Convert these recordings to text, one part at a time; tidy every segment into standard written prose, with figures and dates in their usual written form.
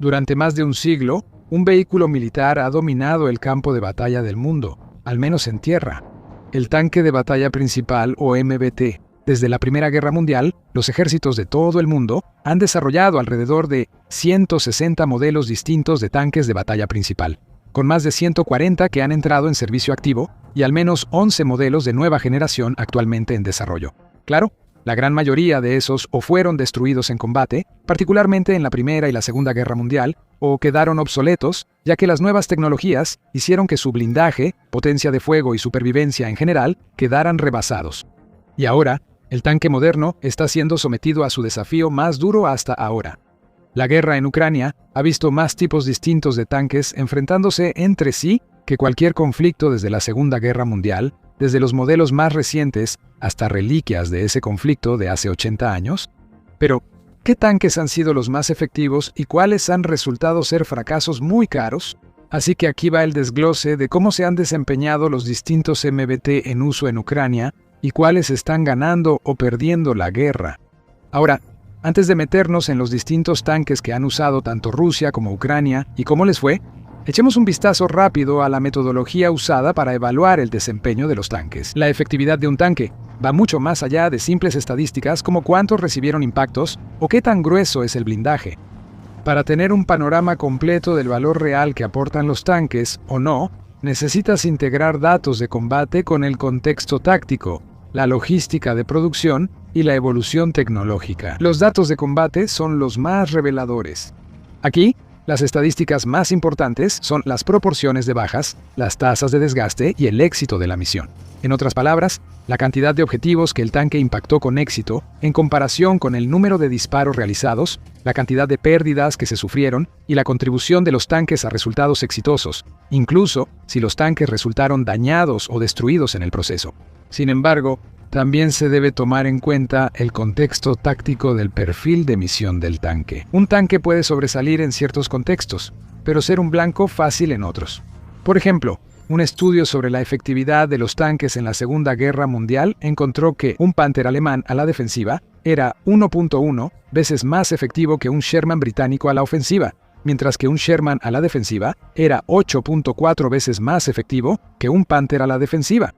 Durante más de un siglo, un vehículo militar ha dominado el campo de batalla del mundo, al menos en tierra. El tanque de batalla principal, o MBT. Desde la Primera Guerra Mundial, los ejércitos de todo el mundo han desarrollado alrededor de 160 modelos distintos de tanques de batalla principal, con más de 140 que han entrado en servicio activo y al menos 11 modelos de nueva generación actualmente en desarrollo. Claro, la gran mayoría de esos o fueron destruidos en combate, particularmente en la Primera y la Segunda Guerra Mundial, o quedaron obsoletos, ya que las nuevas tecnologías hicieron que su blindaje, potencia de fuego y supervivencia en general quedaran rebasados. Y ahora, el tanque moderno está siendo sometido a su desafío más duro hasta ahora. La guerra en Ucrania ha visto más tipos distintos de tanques enfrentándose entre sí que cualquier conflicto desde la Segunda Guerra Mundial, desde los modelos más recientes hasta reliquias de ese conflicto de hace 80 años. Pero, ¿qué tanques han sido los más efectivos y cuáles han resultado ser fracasos muy caros? Así que aquí va el desglose de cómo se han desempeñado los distintos MBT en uso en Ucrania y cuáles están ganando o perdiendo la guerra. Ahora, antes de meternos en los distintos tanques que han usado tanto Rusia como Ucrania y cómo les fue, echemos un vistazo rápido a la metodología usada para evaluar el desempeño de los tanques. La efectividad de un tanque va mucho más allá de simples estadísticas como cuántos recibieron impactos o qué tan grueso es el blindaje. Para tener un panorama completo del valor real que aportan los tanques, o no, necesitas integrar datos de combate con el contexto táctico, la logística de producción y la evolución tecnológica. Los datos de combate son los más reveladores. Aquí, las estadísticas más importantes son las proporciones de bajas, las tasas de desgaste y el éxito de la misión. En otras palabras, la cantidad de objetivos que el tanque impactó con éxito en comparación con el número de disparos realizados, la cantidad de pérdidas que se sufrieron y la contribución de los tanques a resultados exitosos, incluso si los tanques resultaron dañados o destruidos en el proceso. Sin embargo, también se debe tomar en cuenta el contexto táctico del perfil de misión del tanque. Un tanque puede sobresalir en ciertos contextos, pero ser un blanco fácil en otros. Por ejemplo, un estudio sobre la efectividad de los tanques en la Segunda Guerra Mundial encontró que un Panther alemán a la defensiva era 1.1 veces más efectivo que un Sherman británico a la ofensiva, mientras que un Sherman a la defensiva era 8.4 veces más efectivo que un Panther a la defensiva.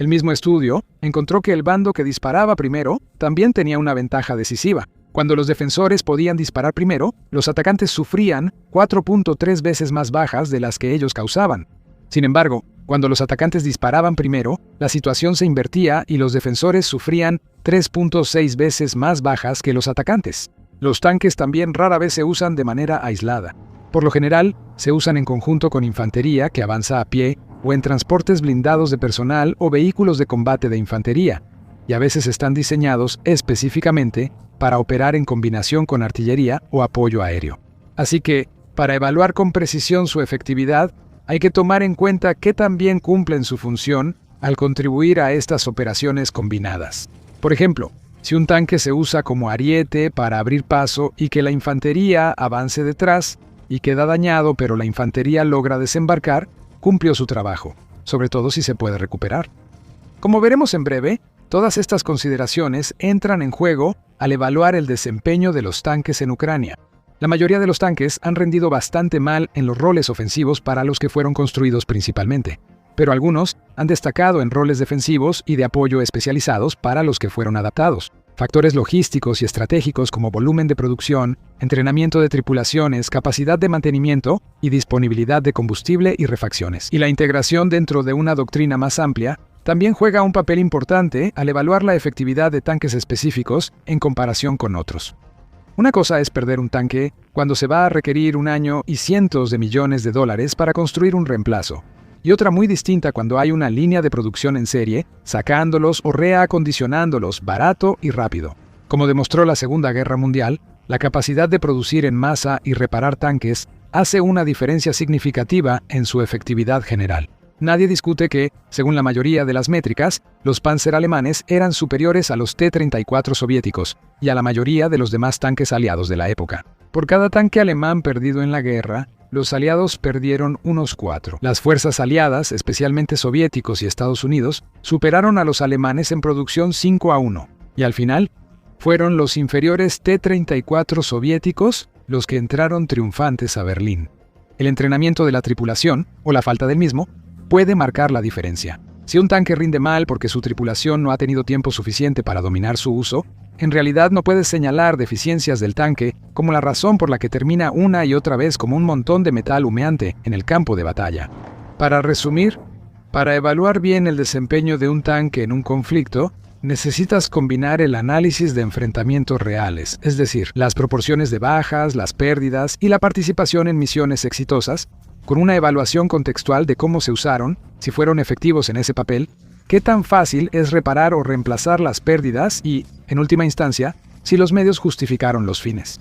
El mismo estudio encontró que el bando que disparaba primero también tenía una ventaja decisiva. Cuando los defensores podían disparar primero, los atacantes sufrían 4.3 veces más bajas de las que ellos causaban. Sin embargo, cuando los atacantes disparaban primero, la situación se invertía y los defensores sufrían 3.6 veces más bajas que los atacantes. Los tanques también rara vez se usan de manera aislada. Por lo general, se usan en conjunto con infantería que avanza a pie o en transportes blindados de personal o vehículos de combate de infantería, y a veces están diseñados específicamente para operar en combinación con artillería o apoyo aéreo. Así que, para evaluar con precisión su efectividad, hay que tomar en cuenta qué tan bien cumplen su función al contribuir a estas operaciones combinadas. Por ejemplo, si un tanque se usa como ariete para abrir paso y que la infantería avance detrás y queda dañado pero la infantería logra desembarcar, cumplió su trabajo, sobre todo si se puede recuperar. Como veremos en breve, todas estas consideraciones entran en juego al evaluar el desempeño de los tanques en Ucrania. La mayoría de los tanques han rendido bastante mal en los roles ofensivos para los que fueron construidos principalmente, pero algunos han destacado en roles defensivos y de apoyo especializados para los que fueron adaptados. Factores logísticos y estratégicos como volumen de producción, entrenamiento de tripulaciones, capacidad de mantenimiento y disponibilidad de combustible y refacciones. Y la integración dentro de una doctrina más amplia también juega un papel importante al evaluar la efectividad de tanques específicos en comparación con otros. Una cosa es perder un tanque cuando se va a requerir un año y cientos de millones de dólares para construir un reemplazo, y otra muy distinta cuando hay una línea de producción en serie, sacándolos o reacondicionándolos barato y rápido. Como demostró la Segunda Guerra Mundial, la capacidad de producir en masa y reparar tanques hace una diferencia significativa en su efectividad general. Nadie discute que, según la mayoría de las métricas, los Panzer alemanes eran superiores a los T-34 soviéticos y a la mayoría de los demás tanques aliados de la época. Por cada tanque alemán perdido en la guerra, los aliados perdieron unos 4. Las fuerzas aliadas, especialmente soviéticos y Estados Unidos, superaron a los alemanes en producción 5-1, y al final, fueron los inferiores T-34 soviéticos los que entraron triunfantes a Berlín. El entrenamiento de la tripulación, o la falta del mismo, puede marcar la diferencia. Si un tanque rinde mal porque su tripulación no ha tenido tiempo suficiente para dominar su uso, en realidad no puedes señalar deficiencias del tanque como la razón por la que termina una y otra vez como un montón de metal humeante en el campo de batalla. Para resumir, para evaluar bien el desempeño de un tanque en un conflicto, necesitas combinar el análisis de enfrentamientos reales, es decir, las proporciones de bajas, las pérdidas y la participación en misiones exitosas, con una evaluación contextual de cómo se usaron, si fueron efectivos en ese papel, qué tan fácil es reparar o reemplazar las pérdidas y, en última instancia, si los medios justificaron los fines.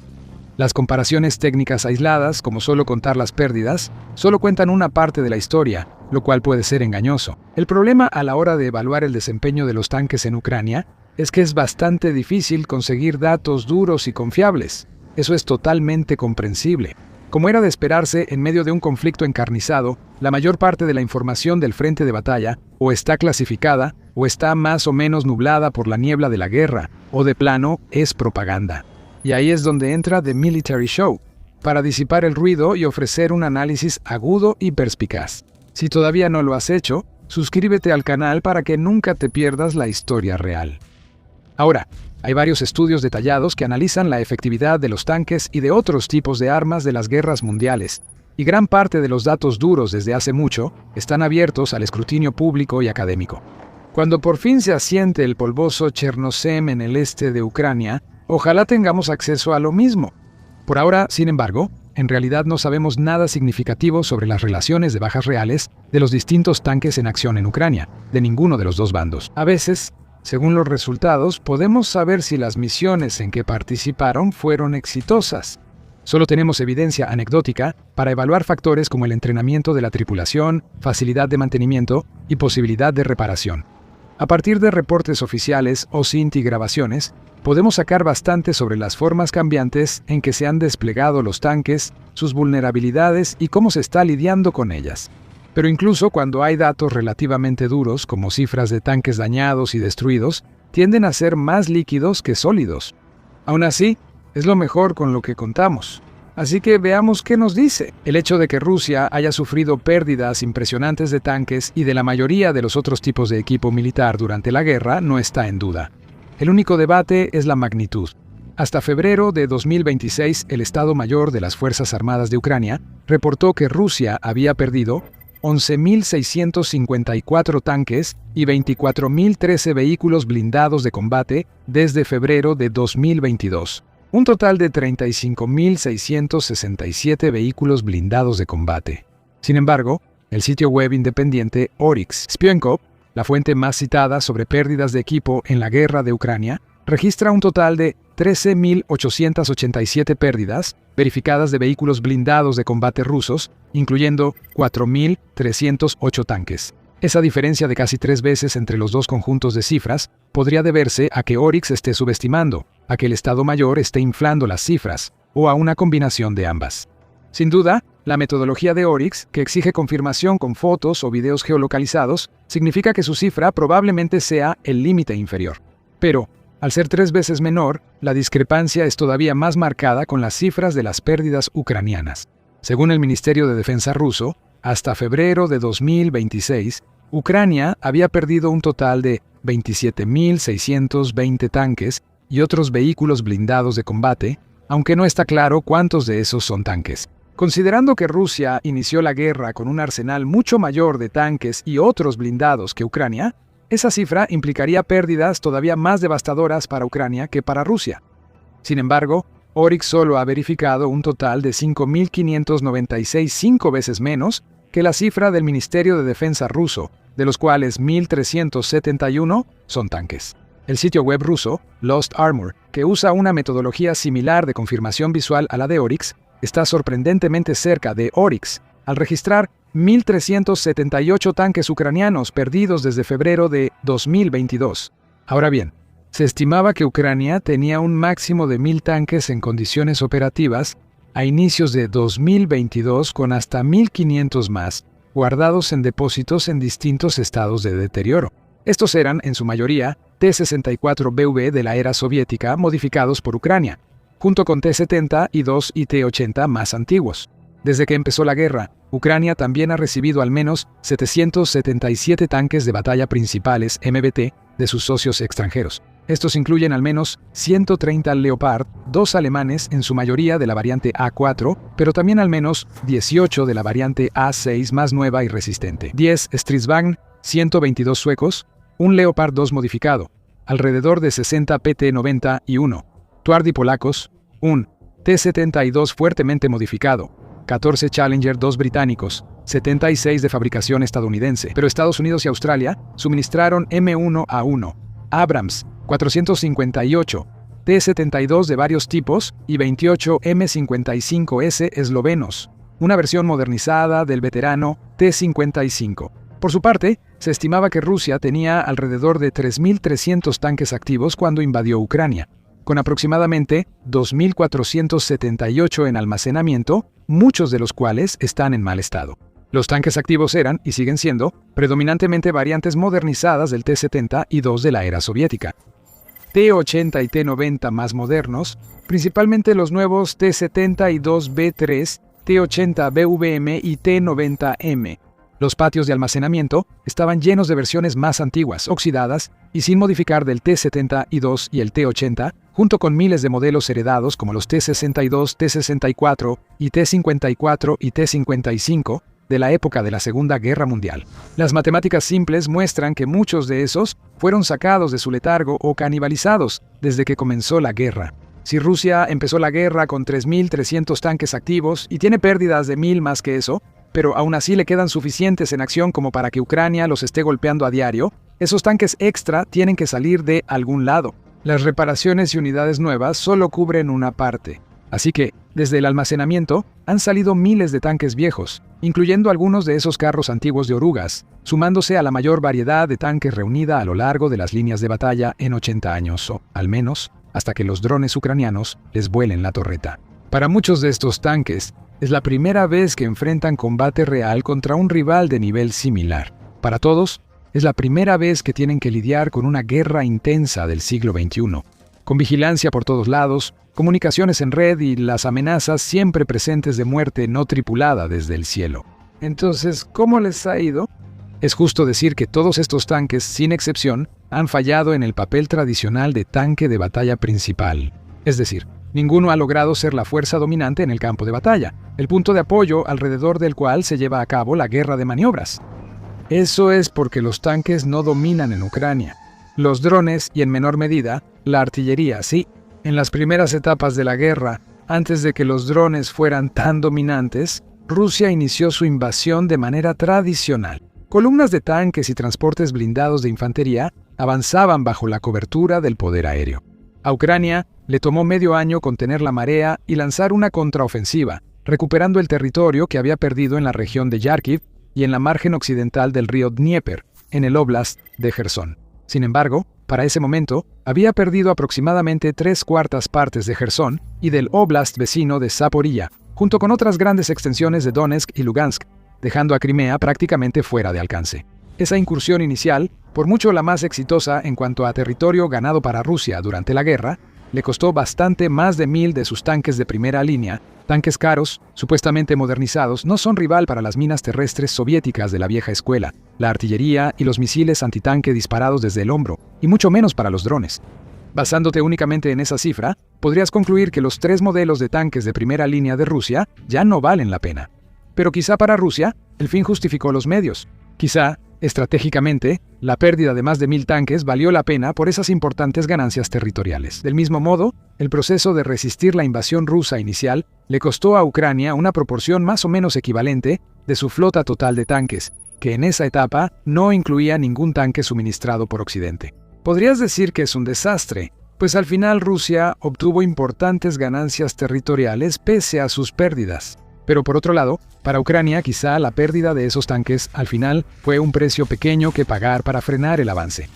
Las comparaciones técnicas aisladas, como solo contar las pérdidas, solo cuentan una parte de la historia, lo cual puede ser engañoso. El problema a la hora de evaluar el desempeño de los tanques en Ucrania es que es bastante difícil conseguir datos duros y confiables. Eso es totalmente comprensible. Como era de esperarse, en medio de un conflicto encarnizado, la mayor parte de la información del frente de batalla o está clasificada o está más o menos nublada por la niebla de la guerra, o de plano es propaganda. Y ahí es donde entra The Military Show, para disipar el ruido y ofrecer un análisis agudo y perspicaz. Si todavía no lo has hecho, suscríbete al canal para que nunca te pierdas la historia real. Ahora, hay varios estudios detallados que analizan la efectividad de los tanques y de otros tipos de armas de las guerras mundiales, y gran parte de los datos duros desde hace mucho están abiertos al escrutinio público y académico. Cuando por fin se asiente el polvoso Chernozem en el este de Ucrania, ojalá tengamos acceso a lo mismo. Por ahora, sin embargo, en realidad no sabemos nada significativo sobre las relaciones de bajas reales de los distintos tanques en acción en Ucrania, de ninguno de los dos bandos. A veces, según los resultados, podemos saber si las misiones en que participaron fueron exitosas. Solo tenemos evidencia anecdótica para evaluar factores como el entrenamiento de la tripulación, facilidad de mantenimiento y posibilidad de reparación. A partir de reportes oficiales o SINT y grabaciones, podemos sacar bastante sobre las formas cambiantes en que se han desplegado los tanques, sus vulnerabilidades y cómo se está lidiando con ellas. Pero incluso cuando hay datos relativamente duros, como cifras de tanques dañados y destruidos, tienden a ser más líquidos que sólidos. Aún así, es lo mejor con lo que contamos. Así que veamos qué nos dice. El hecho de que Rusia haya sufrido pérdidas impresionantes de tanques y de la mayoría de los otros tipos de equipo militar durante la guerra no está en duda. El único debate es la magnitud. Hasta febrero de 2026, el Estado Mayor de las Fuerzas Armadas de Ucrania reportó que Rusia había perdido 11.654 tanques y 24.013 vehículos blindados de combate desde febrero de 2022. Un total de 35.667 vehículos blindados de combate. Sin embargo, el sitio web independiente Oryx Spionkov, la fuente más citada sobre pérdidas de equipo en la guerra de Ucrania, registra un total de 13.887 pérdidas verificadas de vehículos blindados de combate rusos, incluyendo 4.308 tanques. Esa diferencia de casi 3 veces entre los dos conjuntos de cifras podría deberse a que Oryx esté subestimando, a que el Estado Mayor esté inflando las cifras, o a una combinación de ambas. Sin duda, la metodología de Oryx, que exige confirmación con fotos o videos geolocalizados, significa que su cifra probablemente sea el límite inferior. Pero, al ser 3 veces menor, la discrepancia es todavía más marcada con las cifras de las pérdidas ucranianas. Según el Ministerio de Defensa ruso, hasta febrero de 2026, Ucrania había perdido un total de 27.620 tanques y otros vehículos blindados de combate, aunque no está claro cuántos de esos son tanques. Considerando que Rusia inició la guerra con un arsenal mucho mayor de tanques y otros blindados que Ucrania, esa cifra implicaría pérdidas todavía más devastadoras para Ucrania que para Rusia. Sin embargo, Oryx solo ha verificado un total de 5.596, 5 veces menos que la cifra del Ministerio de Defensa ruso, de los cuales 1.371 son tanques. El sitio web ruso, Lost Armor, que usa una metodología similar de confirmación visual a la de Oryx, está sorprendentemente cerca de Oryx, al registrar 1.378 tanques ucranianos perdidos desde febrero de 2022. Ahora bien, se estimaba que Ucrania tenía un máximo de 1.000 tanques en condiciones operativas a inicios de 2022 con hasta 1.500 más, guardados en depósitos en distintos estados de deterioro. Estos eran, en su mayoría, T-64BV de la era soviética modificados por Ucrania. junto con T-72 y T-80 más antiguos. Desde que empezó la guerra, Ucrania también ha recibido al menos 777 tanques de batalla principales MBT de sus socios extranjeros. Estos incluyen al menos 130 Leopard, 2 alemanes, en su mayoría de la variante A4, pero también al menos 18 de la variante A6 más nueva y resistente, 10 Stridsvagn, 122 suecos, un Leopard 2 modificado, alrededor de 60 PT-90 y 1 Tuardi polacos, un T-72 fuertemente modificado, 14 Challenger 2 británicos, 76 de fabricación estadounidense, pero Estados Unidos y Australia suministraron M1A1, Abrams, 458, T-72 de varios tipos y 28 M55S eslovenos, una versión modernizada del veterano T-55. Por su parte, se estimaba que Rusia tenía alrededor de 3.300 tanques activos cuando invadió Ucrania, con aproximadamente 2.478 en almacenamiento, muchos de los cuales están en mal estado. Los tanques activos eran, y siguen siendo, predominantemente variantes modernizadas del T-70 y 2 de la era soviética. T-80 y T-90 más modernos, principalmente los nuevos T-72B3, T-80BVM y T-90M. Los patios de almacenamiento estaban llenos de versiones más antiguas, oxidadas y sin modificar del T-72 y el T-80, junto con miles de modelos heredados como los T-62, T-64 y T-54 y T-55 de la época de la Segunda Guerra Mundial. Las matemáticas simples muestran que muchos de esos fueron sacados de su letargo o canibalizados desde que comenzó la guerra. Si Rusia empezó la guerra con 3.300 tanques activos y tiene pérdidas de 1.000 más que eso, pero aún así le quedan suficientes en acción como para que Ucrania los esté golpeando a diario, esos tanques extra tienen que salir de algún lado. Las reparaciones y unidades nuevas solo cubren una parte. Así que, desde el almacenamiento, han salido miles de tanques viejos, incluyendo algunos de esos carros antiguos de orugas, sumándose a la mayor variedad de tanques reunida a lo largo de las líneas de batalla en 80 años, o, al menos, hasta que los drones ucranianos les vuelen la torreta. Para muchos de estos tanques, es la primera vez que enfrentan combate real contra un rival de nivel similar. Para todos, es la primera vez que tienen que lidiar con una guerra intensa del siglo XXI, con vigilancia por todos lados, comunicaciones en red y las amenazas siempre presentes de muerte no tripulada desde el cielo. Entonces, ¿cómo les ha ido? Es justo decir que todos estos tanques, sin excepción, han fallado en el papel tradicional de tanque de batalla principal. Es decir, ninguno ha logrado ser la fuerza dominante en el campo de batalla, el punto de apoyo alrededor del cual se lleva a cabo la guerra de maniobras. Eso es porque los tanques no dominan en Ucrania. Los drones y, en menor medida, la artillería, sí. En las primeras etapas de la guerra, antes de que los drones fueran tan dominantes, Rusia inició su invasión de manera tradicional. Columnas de tanques y transportes blindados de infantería avanzaban bajo la cobertura del poder aéreo. A Ucrania le tomó medio año contener la marea y lanzar una contraofensiva, recuperando el territorio que había perdido en la región de Yarkiv y en la margen occidental del río Dnieper, en el óblast de Jersón. Sin embargo, para ese momento, había perdido aproximadamente 3/4 partes de Jersón y del óblast vecino de Zaporilla, junto con otras grandes extensiones de Donetsk y Lugansk, dejando a Crimea prácticamente fuera de alcance. Esa incursión inicial, por mucho la más exitosa en cuanto a territorio ganado para Rusia durante la guerra, le costó bastante más de 1.000 de sus tanques de primera línea. Tanques caros, supuestamente modernizados, no son rival para las minas terrestres soviéticas de la vieja escuela, la artillería y los misiles antitanque disparados desde el hombro, y mucho menos para los drones. Basándote únicamente en esa cifra, podrías concluir que los 3 modelos de tanques de primera línea de Rusia ya no valen la pena. Pero quizá para Rusia, el fin justificó los medios. Quizá, estratégicamente, la pérdida de más de 1.000 tanques valió la pena por esas importantes ganancias territoriales. Del mismo modo, el proceso de resistir la invasión rusa inicial le costó a Ucrania una proporción más o menos equivalente de su flota total de tanques, que en esa etapa no incluía ningún tanque suministrado por Occidente. Podrías decir que es un desastre, pues al final Rusia obtuvo importantes ganancias territoriales pese a sus pérdidas. Pero por otro lado, para Ucrania quizá la pérdida de esos tanques al final fue un precio pequeño que pagar para frenar el avance.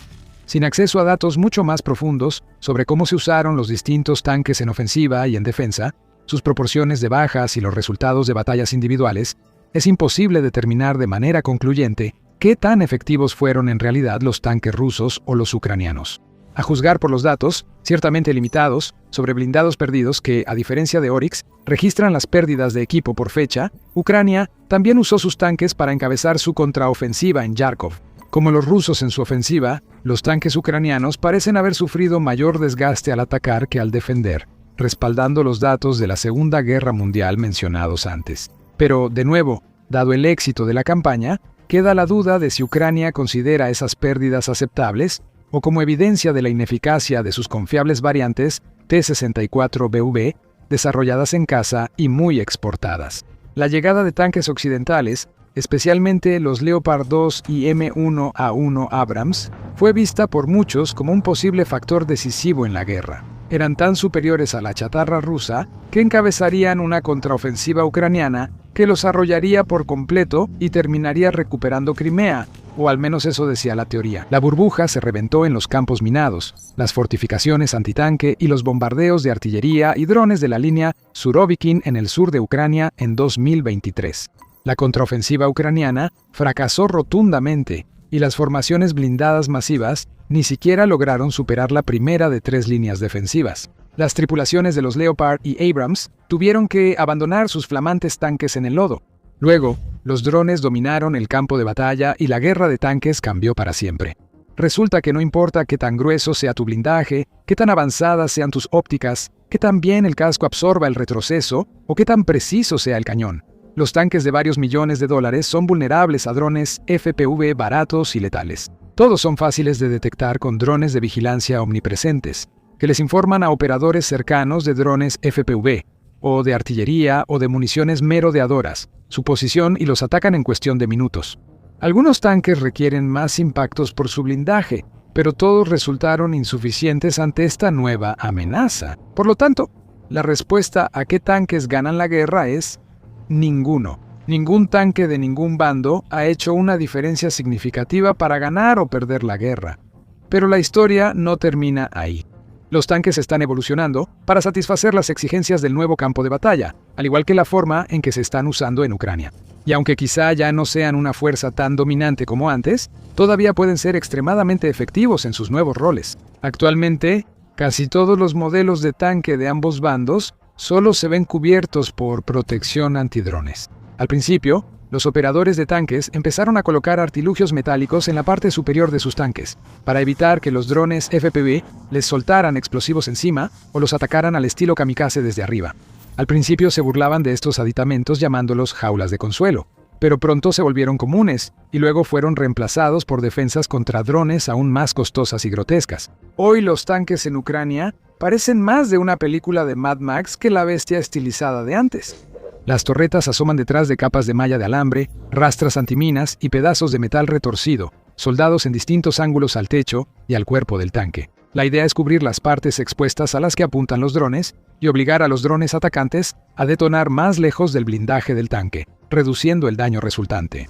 Sin acceso a datos mucho más profundos sobre cómo se usaron los distintos tanques en ofensiva y en defensa, sus proporciones de bajas y los resultados de batallas individuales, es imposible determinar de manera concluyente qué tan efectivos fueron en realidad los tanques rusos o los ucranianos. A juzgar por los datos, ciertamente limitados, sobre blindados perdidos que, a diferencia de Oryx, registran las pérdidas de equipo por fecha, Ucrania también usó sus tanques para encabezar su contraofensiva en Yarkov. Como los rusos en su ofensiva, los tanques ucranianos parecen haber sufrido mayor desgaste al atacar que al defender, respaldando los datos de la Segunda Guerra Mundial mencionados antes. Pero, de nuevo, dado el éxito de la campaña, queda la duda de si Ucrania considera esas pérdidas aceptables o como evidencia de la ineficacia de sus confiables variantes T-64BV, desarrolladas en casa y muy exportadas. La llegada de tanques occidentales, especialmente los Leopard 2 y M1A1 Abrams, fue vista por muchos como un posible factor decisivo en la guerra. Eran tan superiores a la chatarra rusa que encabezarían una contraofensiva ucraniana que los arrollaría por completo y terminaría recuperando Crimea, o al menos eso decía la teoría. La burbuja se reventó en los campos minados, las fortificaciones antitanque y los bombardeos de artillería y drones de la línea Surovikin en el sur de Ucrania en 2023. La contraofensiva ucraniana fracasó rotundamente y las formaciones blindadas masivas ni siquiera lograron superar la primera de 3 líneas defensivas. Las tripulaciones de los Leopard y Abrams tuvieron que abandonar sus flamantes tanques en el lodo. Luego, los drones dominaron el campo de batalla y la guerra de tanques cambió para siempre. Resulta que no importa qué tan grueso sea tu blindaje, qué tan avanzadas sean tus ópticas, qué tan bien el casco absorba el retroceso o qué tan preciso sea el cañón. Los tanques de varios millones de dólares son vulnerables a drones FPV baratos y letales. Todos son fáciles de detectar con drones de vigilancia omnipresentes, que les informan a operadores cercanos de drones FPV, o de artillería o de municiones merodeadoras, su posición y los atacan en cuestión de minutos. Algunos tanques requieren más impactos por su blindaje, pero todos resultaron insuficientes ante esta nueva amenaza. Por lo tanto, la respuesta a qué tanques ganan la guerra es ninguno. Ningún tanque de ningún bando ha hecho una diferencia significativa para ganar o perder la guerra. Pero la historia no termina ahí. Los tanques están evolucionando para satisfacer las exigencias del nuevo campo de batalla, al igual que la forma en que se están usando en Ucrania. Y aunque quizá ya no sean una fuerza tan dominante como antes, todavía pueden ser extremadamente efectivos en sus nuevos roles. Actualmente, casi todos los modelos de tanque de ambos bandos solo se ven cubiertos por protección antidrones. Al principio, los operadores de tanques empezaron a colocar artilugios metálicos en la parte superior de sus tanques, para evitar que los drones FPV les soltaran explosivos encima o los atacaran al estilo kamikaze desde arriba. Al principio se burlaban de estos aditamentos llamándolos jaulas de consuelo, pero pronto se volvieron comunes y luego fueron reemplazados por defensas contra drones aún más costosas y grotescas. Hoy los tanques en Ucrania parecen más de una película de Mad Max que la bestia estilizada de antes. Las torretas asoman detrás de capas de malla de alambre, rastras antiminas y pedazos de metal retorcido, soldados en distintos ángulos al techo y al cuerpo del tanque. La idea es cubrir las partes expuestas a las que apuntan los drones y obligar a los drones atacantes a detonar más lejos del blindaje del tanque, reduciendo el daño resultante.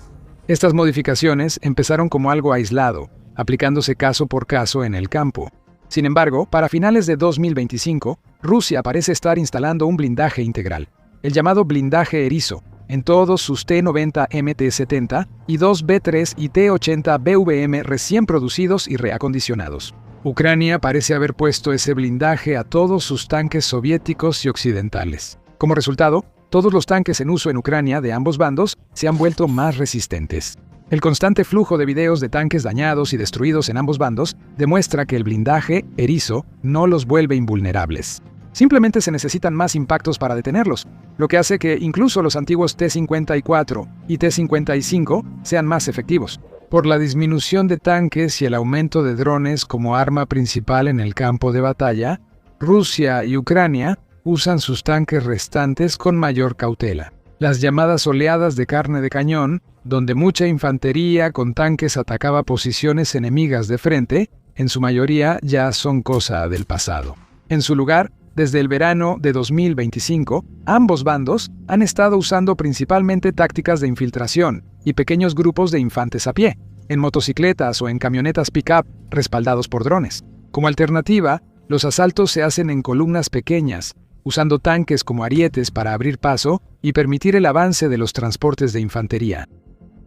Estas modificaciones empezaron como algo aislado, aplicándose caso por caso en el campo. Sin embargo, para finales de 2025, Rusia parece estar instalando un blindaje integral, el llamado blindaje erizo, en todos sus T-90 MT-70 y 2 B-3 y T-80 BVM recién producidos y reacondicionados. Ucrania parece haber puesto ese blindaje a todos sus tanques soviéticos y occidentales. Como resultado, todos los tanques en uso en Ucrania de ambos bandos se han vuelto más resistentes. El constante flujo de videos de tanques dañados y destruidos en ambos bandos demuestra que el blindaje erizo no los vuelve invulnerables. Simplemente se necesitan más impactos para detenerlos, lo que hace que incluso los antiguos T-54 y T-55 sean más efectivos. Por la disminución de tanques y el aumento de drones como arma principal en el campo de batalla, Rusia y Ucrania usan sus tanques restantes con mayor cautela. Las llamadas oleadas de carne de cañón, donde mucha infantería con tanques atacaba posiciones enemigas de frente, en su mayoría ya son cosa del pasado. En su lugar, desde el verano de 2025, ambos bandos han estado usando principalmente tácticas de infiltración y pequeños grupos de infantes a pie, en motocicletas o en camionetas pick-up respaldados por drones. Como alternativa, los asaltos se hacen en columnas pequeñas, usando tanques como arietes para abrir paso y permitir el avance de los transportes de infantería.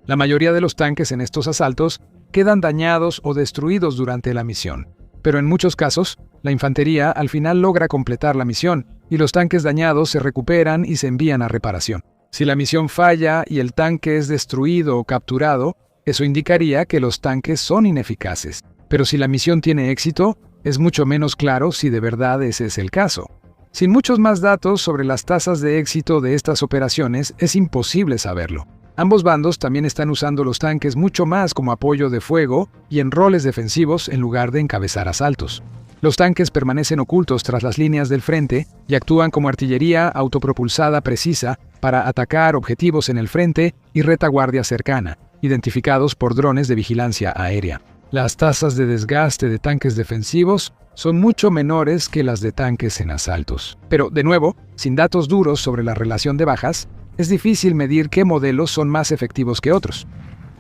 La mayoría de los tanques en estos asaltos quedan dañados o destruidos durante la misión, Pero en muchos casos, la infantería al final logra completar la misión y los tanques dañados se recuperan y se envían a reparación. Si la misión falla y el tanque es destruido o capturado, eso indicaría que los tanques son ineficaces. Pero si la misión tiene éxito, es mucho menos claro si de verdad ese es el caso. Sin muchos más datos sobre las tasas de éxito de estas operaciones, es imposible saberlo. Ambos bandos también están usando los tanques mucho más como apoyo de fuego y en roles defensivos en lugar de encabezar asaltos. Los tanques permanecen ocultos tras las líneas del frente y actúan como artillería autopropulsada precisa para atacar objetivos en el frente y retaguardia cercana, identificados por drones de vigilancia aérea. Las tasas de desgaste de tanques defensivos son mucho menores que las de tanques en asaltos. Pero, de nuevo, sin datos duros sobre la relación de bajas, es difícil medir qué modelos son más efectivos que otros.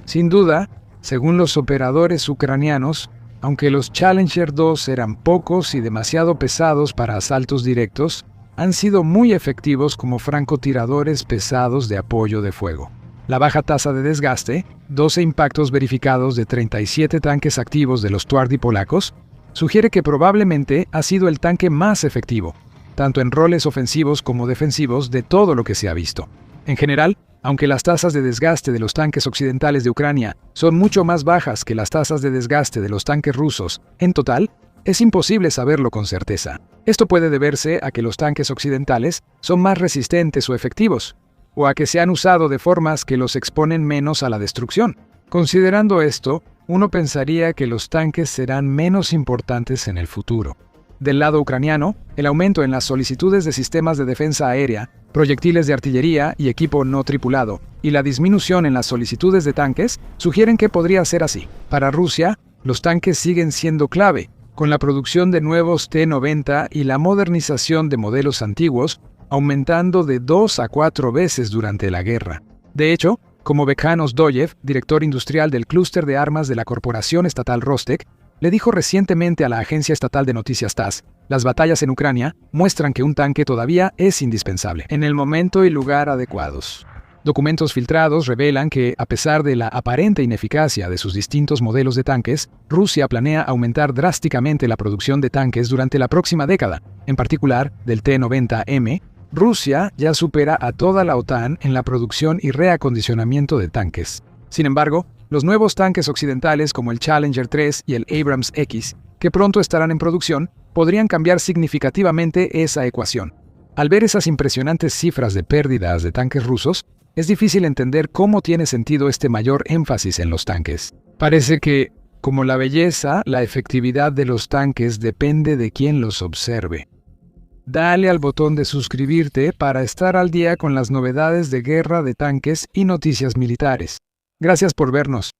Sin duda, según los operadores ucranianos, aunque los Challenger 2 eran pocos y demasiado pesados para asaltos directos, han sido muy efectivos como francotiradores pesados de apoyo de fuego. La baja tasa de desgaste, 12 impactos verificados de 37 tanques activos de los Tuardi polacos, sugiere que probablemente ha sido el tanque más efectivo, tanto en roles ofensivos como defensivos de todo lo que se ha visto. En general, aunque las tasas de desgaste de los tanques occidentales de Ucrania son mucho más bajas que las tasas de desgaste de los tanques rusos, en total, es imposible saberlo con certeza. Esto puede deberse a que los tanques occidentales son más resistentes o efectivos, o a que se han usado de formas que los exponen menos a la destrucción. Considerando esto, uno pensaría que los tanques serán menos importantes en el futuro. Del lado ucraniano, el aumento en las solicitudes de sistemas de defensa aérea, proyectiles de artillería y equipo no tripulado, y la disminución en las solicitudes de tanques, sugieren que podría ser así. Para Rusia, los tanques siguen siendo clave, con la producción de nuevos T-90 y la modernización de modelos antiguos, aumentando de 2 a 4 veces durante la guerra. De hecho, como Bekhan Ozdoyev, director industrial del clúster de armas de la corporación estatal Rostec, le dijo recientemente a la agencia estatal de noticias TASS, las batallas en Ucrania muestran que un tanque todavía es indispensable, en el momento y lugar adecuados. Documentos filtrados revelan que, a pesar de la aparente ineficacia de sus distintos modelos de tanques, Rusia planea aumentar drásticamente la producción de tanques durante la próxima década, en particular del T-90M. Rusia ya supera a toda la OTAN en la producción y reacondicionamiento de tanques. Sin embargo, los nuevos tanques occidentales como el Challenger 3 y el Abrams X, que pronto estarán en producción, podrían cambiar significativamente esa ecuación. Al ver esas impresionantes cifras de pérdidas de tanques rusos, es difícil entender cómo tiene sentido este mayor énfasis en los tanques. Parece que, como la belleza, la efectividad de los tanques depende de quién los observe. Dale al botón de suscribirte para estar al día con las novedades de guerra de tanques y noticias militares. Gracias por vernos.